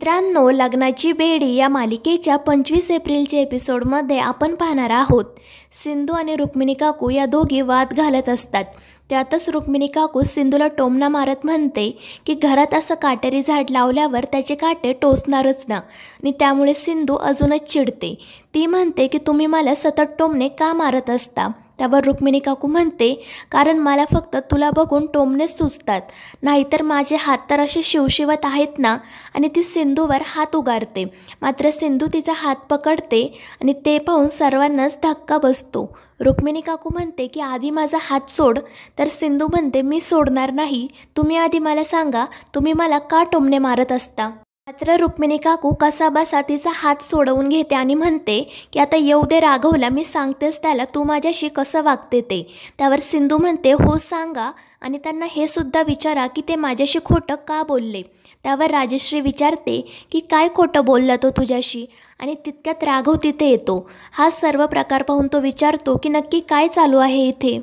मित्रांनो, लग्नाची बेडी या मालिकेच्या 25 एप्रिलच्या एपिसोडमध्ये आपण पाहणार आहोत. सिंधू आणि रुक्मिणी काकू या दोघी वाद घालत असतात. त्यातच रुक्मिणी काकू सिंधूला टोमणा मारत म्हणते की घरात असं काटेरी झाड लावल्यावर त्याचे काटे टोचणारच ना, आणि त्यामुळे सिंधू अजूनच चिडते. ती म्हणते की तुम्ही मला सतत टोमणे का मारत असता. त्यावर रुक्मिणी काकू म्हणते, कारण मला फक्त तुला बघून टोमणेच सुचतात, नाहीतर माझे हात तर असे शिवशिवत आहेत ना. आणि ती सिंधूवर हात उगारते. मात्र सिंधू तिचा हात पकडते आणि ते पाहून सर्वांनाच धक्का बसतो. रुक्मिणी काकू म्हणते की आधी माझा हात सोड. तर सिंधू म्हणते, मी सोडणार नाही, तुम्ही आधी मला सांगा तुम्ही मला का टोमणे मारत असता. मात्र रुक्मिणी काकू कसाबसा तिचा हात सोडवून घेते आणि म्हणते की आता येऊ दे राघवला, मी सांगतेस त्याला तू माझ्याशी कसं वागते ते. त्यावर सिंधू म्हणते, हो सांगा, आणि त्यांना हे सुद्धा विचारा की ते माझ्याशी खोटं का बोलले. त्यावर राजश्री विचारते की काय खोटं बोलला तो तुझ्याशी, आणि तितक्यात राघव तिथे येतो. हा सर्व प्रकार पाहून तो विचारतो की नक्की काय चालू आहे इथे.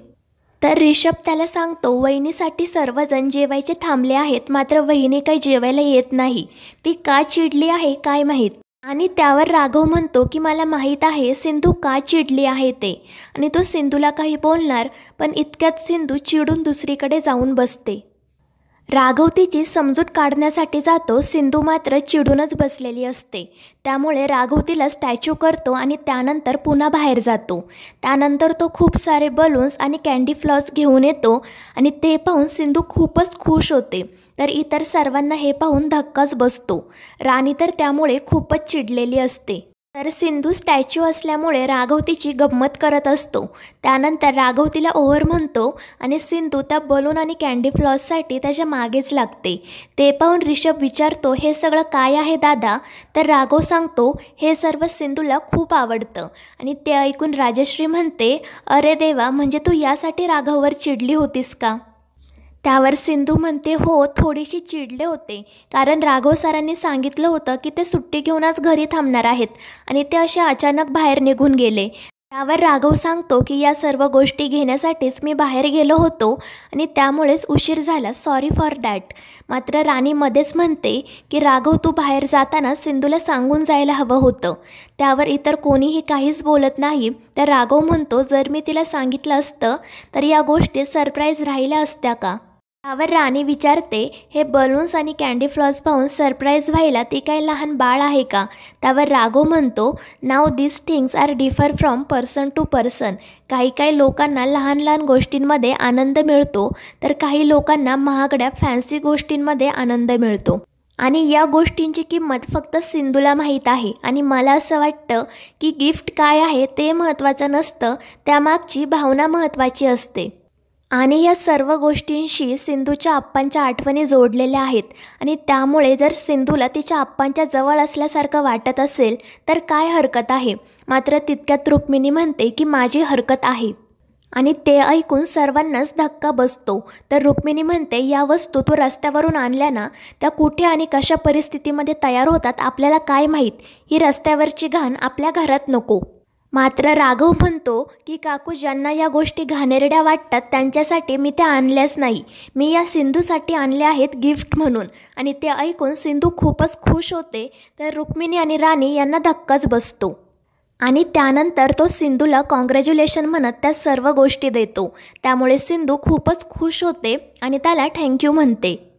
तर ऋषभ त्याला सांगतो, वहिनीसाठी सर्वजण जेवायचे थांबले आहेत, मात्र वहिनी काही जेवायला येत नाही. ती का चिडली आहे काय माहीत. आणि त्यावर राघव म्हणतो की मला माहीत आहे सिंधू का चिडली आहे ते, आणि तो सिंधूला काही बोलणार, पण इतक्यात सिंधू चिडून दुसरीकडे जाऊन बसते. राघव तिची समजूत काढण्यासाठी जातो. सिंधू मात्र चिडूनच बसलेली असते. त्यामुळे राघव तिला स्टॅच्यू करतो आणि त्यानंतर पुन्हा बाहेर जातो. त्यानंतर तो खूप सारे बलून्स आणि कॅन्डी फ्लॉस घेऊन येतो आणि ते पाहून सिंधू खूपच खुश होते. तर इतर सर्वांना हे पाहून धक्काच बसतो. राणी तर त्यामुळे खूपच चिडलेली असते. तर सिंधू स्टॅच्यू असल्यामुळे राघव तिची गंमत करत असतो. त्यानंतर राघव तिला ओव्हर म्हणतो आणि सिंधू त्या बलून आणि कॅन्डी फ्लॉससाठी त्याच्या मागेच लागते. ते पाहून ऋषभ विचारतो, हे सगळं काय आहे दादा. तर राघव सांगतो, हे सर्व सिंधूला खूप आवडतं. आणि ते ऐकून राजश्री म्हणते, अरे देवा, म्हणजे तू यासाठी राघववर चिडली होतीस का. त्यावर सिंधू म्हणते, हो, थोडीशी चिडले होते, कारण राघव सरांनी सांगितलं होतं की ते सुट्टी घेऊनच घरी थांबणार आहेत आणि ते अशा अचानक बाहेर निघून गेले. त्यावर राघव सांगतो की या सर्व गोष्टी घेण्यासाठीच मी बाहेर गेलो होतो आणि त्यामुळेच उशीर झाला, सॉरी फॉर दॅट. मात्र राणी मध्येच म्हणते की राघव, तू बाहेर जाताना सिंधूला सांगून जायला हवं होतं. त्यावर इतर कोणीही काहीच बोलत नाही. तर राघव म्हणतो, जर मी तिला सांगितलं असतं तर या गोष्टी सरप्राईज राहिल्या असत्या का. त्यावर राणी विचारते, हे बलून्स आणि कॅन्डी फ्लॉस पाहून सरप्राईज व्हायला ती काही लहान बाळ आहे का. त्यावर राघव म्हणतो, now this things are differ from person to person. काही लोकांना लहान लहान गोष्टींमध्ये आनंद मिळतो, तर काही लोकांना महागड्या फॅन्सी गोष्टींमध्ये आनंद मिळतो. आणि या गोष्टींची किंमत फक्त सिंधूला माहीत आहे. आणि मला असं वाटतं की गिफ्ट काय आहे ते महत्त्वाचं नसतं, त्यामागची भावना महत्त्वाची असते. आणि या सर्व गोष्टींशी सिंधूच्या आप्पांच्या आठवणी जोडलेल्या आहेत. आणि त्यामुळे जर सिंधूला तिच्या आप्पांच्या जवळ असल्यासारखं वाटत असेल तर काय हरकत आहे. मात्र तितक्यात रुक्मिणी म्हणते की माझी हरकत आहे. आणि ते ऐकून सर्वांनाच धक्का बसतो. तर रुक्मिणी म्हणते, या वस्तू तू रस्त्यावरून आणल्या ना, त्या कुठे आणि कशा परिस्थितीमध्ये तयार होतात आपल्याला काय माहीत. ही रस्त्यावरची घाण आपल्या घरात नको. मात्र राघव म्हणतो की काकू, ज्यांना या गोष्टी घाणेरड्या वाटतात त्यांच्यासाठी मी त्या आणल्याच नाही, मी या सिंधूसाठी आणल्या आहेत गिफ्ट म्हणून. आणि ते ऐकून सिंधू खूपच खुश होते. तर रुक्मिणी आणि राणी यांना धक्काच बसतो. आणि त्यानंतर तो सिंधूला कॉंग्रॅच्युलेशन म्हणत त्या सर्व गोष्टी देतो. त्यामुळे सिंधू खूपच खुश होते आणि त्याला थँक्यू म्हणते.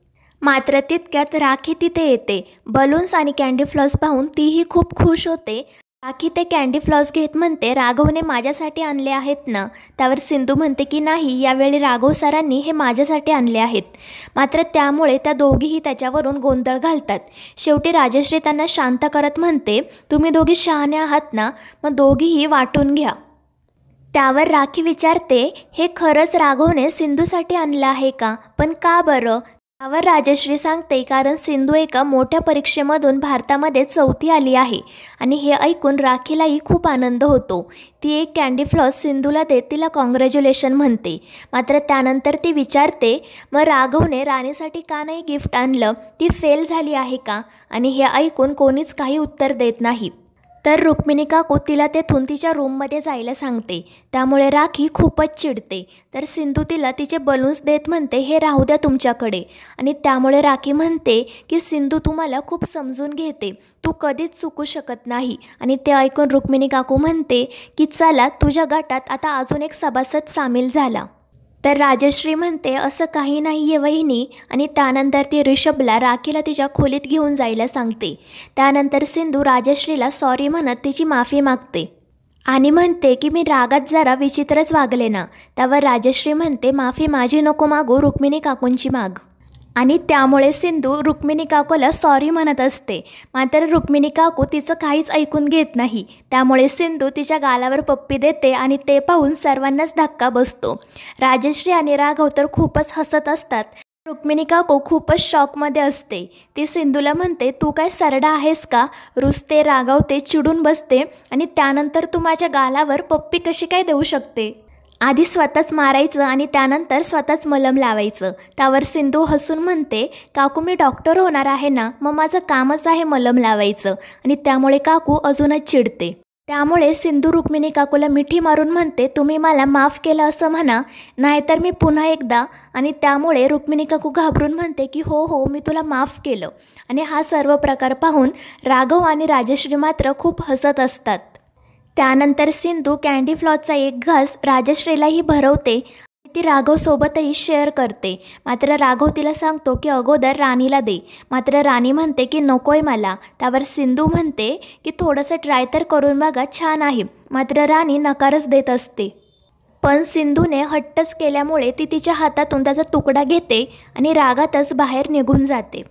मात्र तितक्यात राखी तिथे येते. बलून्स आणि कॅन्डी फ्लॉस पाहून तीही खूप खुश होते. राखी ते कॅन्डी फ्लॉस घेत म्हणते, राघवने माझ्यासाठी आणले आहेत ना. त्यावर सिंधू म्हणते की नाही, यावेळी राघव सरांनी हे माझ्यासाठी आणले आहेत. मात्र त्यामुळे त्या दोघीही त्याच्यावरून गोंधळ घालतात. शेवटी राजश्री त्यांना शांत करत म्हणते, तुम्ही दोघी शहाणे आहात ना, मग दोघीही वाटून घ्या. त्यावर राखी विचारते, हे खरंच राघवने सिंधूसाठी आणलं आहे का, पण का बरं. त्यावर राजश्री सांगते, कारण सिंधू एका मोठ्या परीक्षेमधून भारतामध्ये 4थी आली आहे. आणि हे ऐकून राखीलाही खूप आनंद होतो. ती एक कॅन्डी फ्लॉस सिंधूला देत तिला कॉंग्रॅच्युलेशन म्हणते. मात्र त्यानंतर ती विचारते, मग राघवने राणीसाठी का नाही गिफ्ट आणलं, ती फेल झाली आहे का. आणि हे ऐकून कोणीच काही उत्तर देत नाही. तर रुक्मिणी काकू तिला तेथून तिच्या रूममध्ये जायला सांगते. त्यामुळे राखी खूपच चिडते. तर सिंधू तिला तिचे बलून्स देत म्हणते, हे राहू द्या तुमच्याकडे. आणि त्यामुळे राखी म्हणते की सिंधू तू मला खूप समजून घेते, तू कधीच चुकू शकत नाही. आणि ते ऐकून रुक्मिणी काकू म्हणते की चला, तुझ्या गटात आता अजून एक सभासद सामील झाला. तर राजश्री म्हणते असं काही नाही आहे वहिनी. आणि त्यानंतर ती ऋषभला राखीला तिच्या खोलीत घेऊन जायला सांगते. त्यानंतर सिंधू राजश्रीला सॉरी म्हणत तिची माफी मागते आणि म्हणते की मी रागात जरा विचित्रच वागले ना. त्यावर राजश्री म्हणते माफी माझी नको मागू, रुक्मिणी काकूंची माग. आणि त्यामुळे सिंधू रुक्मिणी काकूला सॉरी म्हणत असते. मात्र रुक्मिणी काकू तिचं काहीच ऐकून घेत नाही. त्यामुळे सिंधू तिच्या गालावर पप्पी देते आणि ते पाहून सर्वांनाच धक्का बसतो. राजश्री आणि राघव तर खूपच हसत असतात. रुक्मिणी काकू खूपच शॉकमध्ये असते. ती सिंधूला म्हणते तू काय सरडा आहेस का, रुसते, रागावते, चिडून बसते आणि त्यानंतर तू माझ्या गालावर पप्पी कशी काय देऊ शकते. आधी स्वतःच मारायचं आणि त्यानंतर स्वतःच मलम लावायचं. त्यावर सिंधू हसून म्हणते काकू मी डॉक्टर होणार आहे ना, मग माझं कामच आहे मलम लावायचं. आणि त्यामुळे काकू अजूनच चिडते. त्यामुळे सिंधू रुक्मिणी काकूला मिठी मारून म्हणते तुम्ही मला माफ केलं असं म्हणा, नाहीतर मी पुन्हा एकदा. आणि त्यामुळे रुक्मिणी काकू घाबरून म्हणते की हो हो मी तुला माफ केलं. आणि हा सर्व प्रकार पाहून राघव आणि राजश्री मात्र खूप हसत असतात. त्यानंतर सिंधू कॅन्डी फ्लॉसचा एक घास राजश्रीलाही भरवते. ती राघवसोबतही शेअर करते. मात्र राघव तिला सांगतो की अगोदर राणीला दे. मात्र राणी म्हणते की नकोय मला. त्यावर सिंधू म्हणते की थोडंसं ट्राय तर करून बघा, छान आहे. मात्र राणी नकारच देत असते. पण सिंधूने हट्टच केल्यामुळे ती तिच्या हातातून त्याचा तुकडा घेते आणि रागातच बाहेर निघून जाते.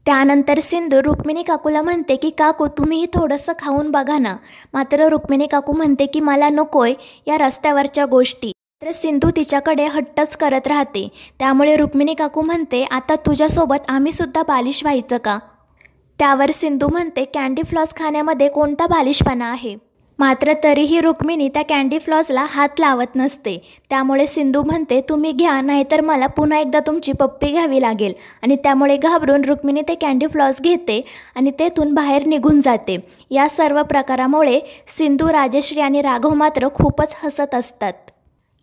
त्यानंतर सिंधू रुक्मिणी काकूला म्हणते की काकू तुम्हीही थोडंसं खाऊन बघा ना. मात्र रुक्मिणी काकू म्हणते की मला नकोय या रस्त्यावरच्या गोष्टी. तर सिंधू तिच्याकडे हट्टच करत राहते. त्यामुळे रुक्मिणी काकू म्हणते आता तुझ्यासोबत आम्हीसुद्धा बालिश व्हायचं का. त्यावर सिंधू म्हणते कॅन्डी फ्लॉस खाण्यामध्ये कोणता बालिशपणा आहे. मात्र तरीही रुक्मिणी त्या कॅन्डी फ्लॉसला हात लावत नसते. त्यामुळे सिंधू म्हणते तुम्ही घ्या, नाहीतर मला पुन्हा एकदा तुमची पप्पी घ्यावी लागेल. आणि त्यामुळे घाबरून रुक्मिणी ते कॅन्डी फ्लॉस घेते आणि तेथून बाहेर निघून जाते. या सर्व प्रकारामुळे सिंधू, राजश्री आणि राघव मात्र खूपच हसत असतात.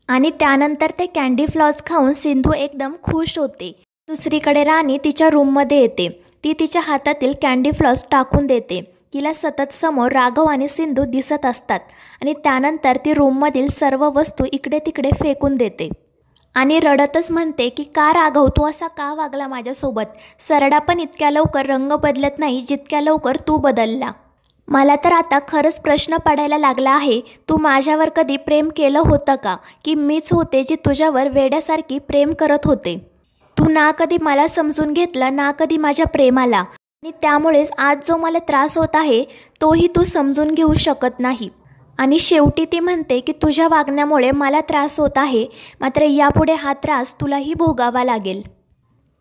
आणि त्यानंतर ते कॅन्डी फ्लॉस खाऊन सिंधू एकदम खुश होते. दुसरीकडे राणी तिच्या रूममध्ये येते. ती तिच्या हातातील कॅन्डी फ्लॉस टाकून देते. तिला सतत समोर राघव आणि सिंधू दिसत असतात. आणि त्यानंतर ती रूममधील सर्व वस्तू इकडे तिकडे फेकून देते आणि रडतच म्हणते की का राघव तू असा का वागला माझ्यासोबत. सरडा पण इतक्या लवकर रंग बदलत नाही जितक्या लवकर तू बदलला. मला तर आता खरंच प्रश्न पडायला लागला आहे, तू माझ्यावर कधी प्रेम केलं होतं का, की मीच होते जी तुझ्यावर वेड्यासारखी प्रेम करत होते. तू ना कधी मला समजून घेतलं ना कधी माझ्या प्रेमाला. आणि त्यामुळेच आज जो मला त्रास होत आहे तोही तू समजून घेऊ शकत नाही. आणि शेवटी ती म्हणते की तुझ्या वागण्यामुळे मला त्रास होत आहे, मात्र यापुढे हा त्रास तुलाही भोगावा लागेल.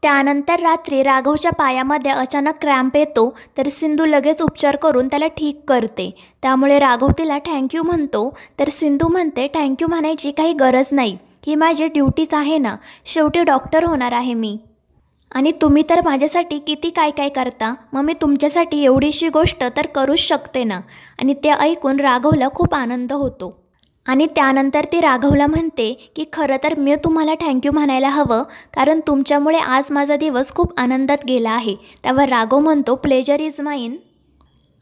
त्यानंतर रात्री राघवच्या पायामध्ये अचानक क्रॅम्प येतो. तर सिंधू लगेच उपचार करून त्याला ठीक करते. त्यामुळे राघव तिला थँक्यू म्हणतो. तर सिंधू म्हणते थँक्यू म्हणायची काही गरज नाही, ही माझी ड्युटीच आहे ना, शेवटी डॉक्टर होणार आहे मी. आणि तुम्ही तर माझ्यासाठी किती काय काय करता, मग मी तुमच्यासाठी एवढीशी गोष्ट तर करूच शकते ना. आणि ते ऐकून राघवला खूप आनंद होतो. आणि त्यानंतर ती राघवला म्हणते की खरं तर मी तुम्हाला थँक्यू म्हणायला हवं, कारण तुमच्यामुळे आज माझा दिवस खूप आनंदात गेला आहे. त्यावर राघव म्हणतो प्लेजर इज माईन.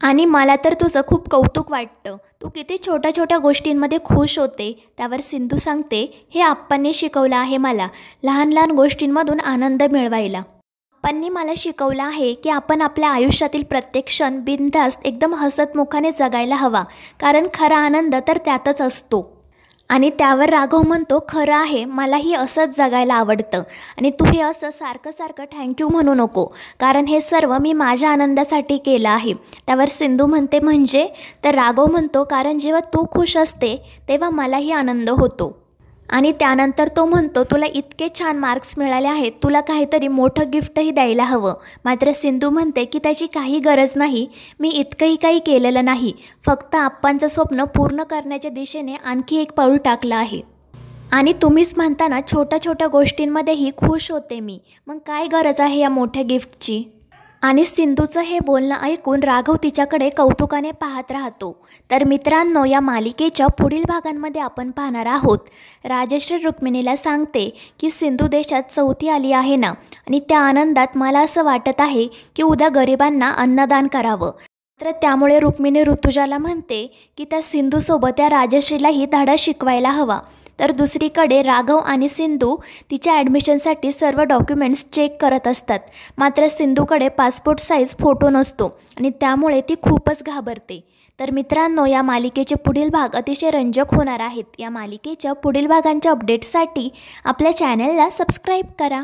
आणि मला तर तुझं खूप कौतुक वाटतं, तू किती छोट्या छोट्या गोष्टींमध्ये खुश होते. त्यावर सिंधू सांगते हे आप्पांनी शिकवलं आहे मला, लहान लहान गोष्टींमधून आनंद मिळवायला. आप्पांनी मला शिकवलं आहे की आपण आपल्या आयुष्यातील प्रत्येक क्षण बिनधास्त एकदम हसतमुखाने जगायला हवा, कारण खरा आनंद तर त्यातच असतो. आणि त्यावर राघव म्हणतो खरं आहे, मलाही असंच जगायला आवडतं. आणि तू हे असं सारखं सारखं थँक्यू म्हणू नको, कारण हे सर्व मी माझ्या आनंदासाठी केलं आहे. त्यावर सिंधू म्हणते म्हणजे. तर राघव म्हणतो कारण जेव्हा तू खुश असते तेव्हा मलाही आनंद होतो. आणि त्यानंतर तो म्हणतो तुला इतके छान मार्क्स मिळाले आहेत, तुला काहीतरी मोठं गिफ्टही द्यायला हवं. मात्र सिंधू म्हणते की त्याची काही गरज नाही, मी इतकंही काही केलेलं नाही, फक्त आप्पांचं स्वप्न पूर्ण करण्याच्या दिशेने आणखी एक पाऊल टाकलं आहे. आणि तुम्हीच म्हणताना छोट्या छोट्या गोष्टींमध्येही खुश होते मी, मग काय गरज आहे या मोठ्या गिफ्टची. आणि सिंधूचं हे बोलणं ऐकून राघव तिच्याकडे कौतुकाने पाहत राहतो. तर मित्रांनो, या मालिकेच्या पुढील भागांमध्ये आपण पाहणार आहोत, राजश्री रुक्मिणीला सांगते की सिंधू देशात चौथी आली आहे ना, आणि त्या आनंदात मला असं वाटत आहे की उद्या गरिबांना अन्नदान करावं. तर त्यामुळे रुक्मिणी ऋतुजाला म्हणते की त्या सिंधूसोबत त्या राजश्रीलाही धडा शिकवायला हवा. तर दुसरीकडे राघव आणि सिंधू तिच्या ॲडमिशनसाठी सर्व डॉक्युमेंट्स चेक करत असतात. मात्र सिंधूकडे पासपोर्ट साईज फोटो नसतो आणि त्यामुळे ती खूपच घाबरते. तर मित्रांनो, या मालिकेचे पुढील भाग अतिशय रंजक होणार आहेत. या मालिकेच्या पुढील भागांच्या अपडेट्ससाठी आपल्या चॅनलला सबस्क्राईब करा.